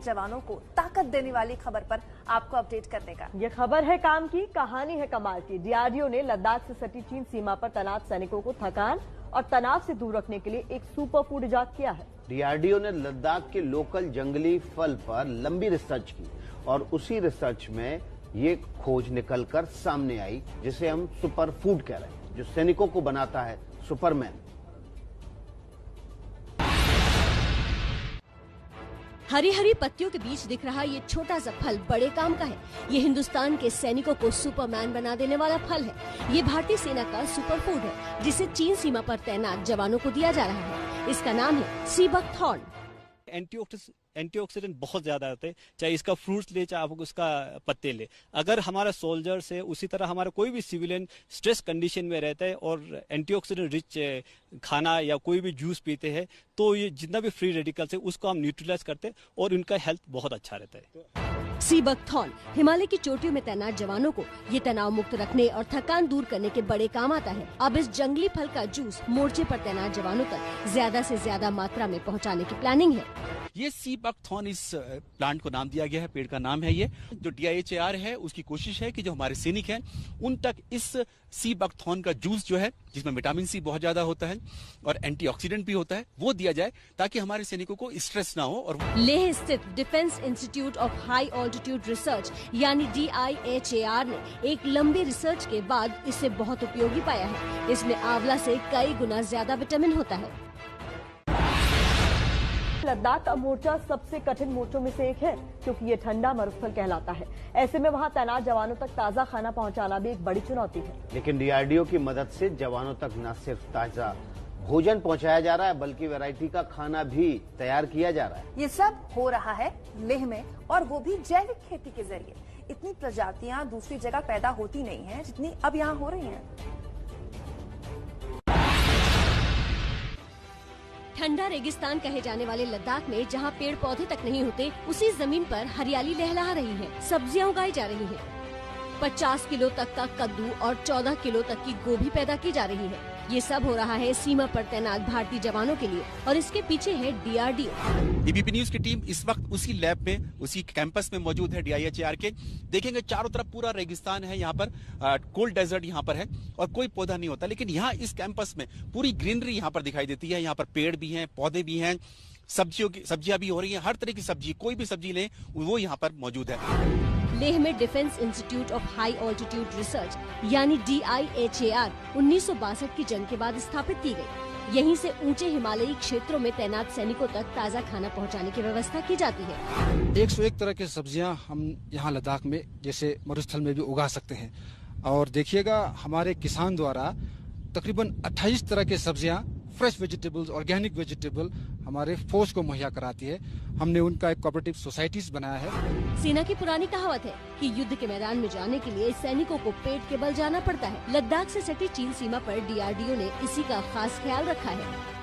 जवानों को ताकत देने वाली खबर पर आपको अपडेट करने का। ये खबर है काम की, कहानी है कमाल की। डीआरडीओ ने लद्दाख से सटी चीन सीमा पर तैनात सैनिकों को थकान और तनाव से दूर रखने के लिए एक सुपर फूड इजाद किया है। डीआरडीओ ने लद्दाख के लोकल जंगली फल पर लंबी रिसर्च की और उसी रिसर्च में ये खोज निकलकर सामने आई जिसे हम सुपर फूड कह रहे हैं, जो सैनिकों को बनाता है सुपरमैन। हरी हरी पत्तियों के बीच दिख रहा ये छोटा सा फल बड़े काम का है। ये हिंदुस्तान के सैनिकों को सुपरमैन बना देने वाला फल है। ये भारतीय सेना का सुपर फूड है जिसे चीन सीमा पर तैनात जवानों को दिया जा रहा है। इसका नाम है सी बकथॉर्न। एंटीऑक्सीडेंट बहुत ज्यादा होते हैं, चाहे इसका फ्रूट्स ले चाहे आप उसका पत्ते ले। अगर हमारा सोल्जर्स है उसी तरह हमारा कोई भी सिविलियन स्ट्रेस कंडीशन में रहता है और एंटीऑक्सीडेंट रिच खाना या कोई भी जूस पीते हैं तो ये जितना भी फ्री रेडिकल्स है उसको हम न्यूट्रलाइज करते हैं और उनका हेल्थ बहुत अच्छा रहता है। सी बकथॉर्न हिमालय की चोटियों में तैनात जवानों को ये तनाव मुक्त रखने और थकान दूर करने के बड़े काम आता है। अब इस जंगली फल का जूस मोर्चे पर तैनात जवानों तक ज्यादा से ज्यादा मात्रा में पहुंचाने की प्लानिंग है। ये सी बकथॉर्न इस प्लांट को नाम दिया गया है, पेड़ का नाम है ये। जो DIHAR है उसकी कोशिश है कि जो हमारे सैनिक हैं उन तक इस सी बकथॉर्न का जूस जो है जिसमें विटामिन सी बहुत ज्यादा होता है और एंटीऑक्सीडेंट भी होता है वो दिया जाए ताकि हमारे सैनिकों को स्ट्रेस ना हो। और लेह स्थित defence institute of high altitude research यानी DIHAR ने एक लंबी रिसर्च के बाद इसे बहुत उपयोगी पाया है। इसमें आंवला से कई गुना ज्यादा विटामिन होता है। लद्दाख का मोर्चा सबसे कठिन मोर्चों में से एक है क्योंकि ये ठंडा मरुस्थल कहलाता है। ऐसे में वहाँ तैनात जवानों तक ताजा खाना पहुँचाना भी एक बड़ी चुनौती है। लेकिन डीआरडीओ की मदद से जवानों तक न सिर्फ ताजा भोजन पहुँचाया जा रहा है बल्कि वैरायटी का खाना भी तैयार किया जा रहा है। ये सब हो रहा है लेह में और वो भी जैविक खेती के जरिए। इतनी प्रजातियां दूसरी जगह पैदा होती नहीं है जितनी अब यहाँ हो रही हैं। ठंडा रेगिस्तान कहे जाने वाले लद्दाख में जहां पेड़ पौधे तक नहीं होते उसी जमीन पर हरियाली लहला रही है। सब्जियां उगाई जा रही हैं। 50 किलो तक का कद्दू और 14 किलो तक की गोभी पैदा की जा रही है। ये सब हो रहा है सीमा पर तैनात भारतीय जवानों के लिए और इसके पीछे है DRDO। ABP न्यूज की टीम इस वक्त उसी लैब में उसी कैंपस में मौजूद है DIHAR के। देखेंगे चारों तरफ पूरा रेगिस्तान है, यहाँ पर कोल्ड डेजर्ट यहाँ पर है और कोई पौधा नहीं होता, लेकिन यहाँ इस कैंपस में पूरी ग्रीनरी यहाँ पर दिखाई देती है। यहाँ पर पेड़ भी हैं, पौधे भी हैं, सब्जियां भी हो रही हैं, हर तरह की सब्जी, कोई भी सब्जी लें वो यहाँ पर मौजूद है। लेह में defence institute of high altitude research यानी DIHAR 1962 की जंग के बाद स्थापित की गई। यहीं से ऊंचे हिमालयी क्षेत्रों में तैनात सैनिकों तक ताज़ा खाना पहुंचाने की व्यवस्था की जाती है। 101 तरह के सब्जियां हम यहाँ लद्दाख में जैसे मरुस्थल में भी उगा सकते हैं और देखिएगा हमारे किसान द्वारा तकरीबन 28 तरह के सब्जियां फ्रेश वेजिटेबल्स, ऑर्गेनिक वेजिटेबल हमारे फोर्स को मुहैया कराती है। हमने उनका एक कोऑपरेटिव सोसाइटीज बनाया है। सेना की पुरानी कहावत है कि युद्ध के मैदान में जाने के लिए सैनिकों को पेट के बल जाना पड़ता है। लद्दाख से सटी चीन सीमा पर DRDO ने इसी का खास ख्याल रखा है।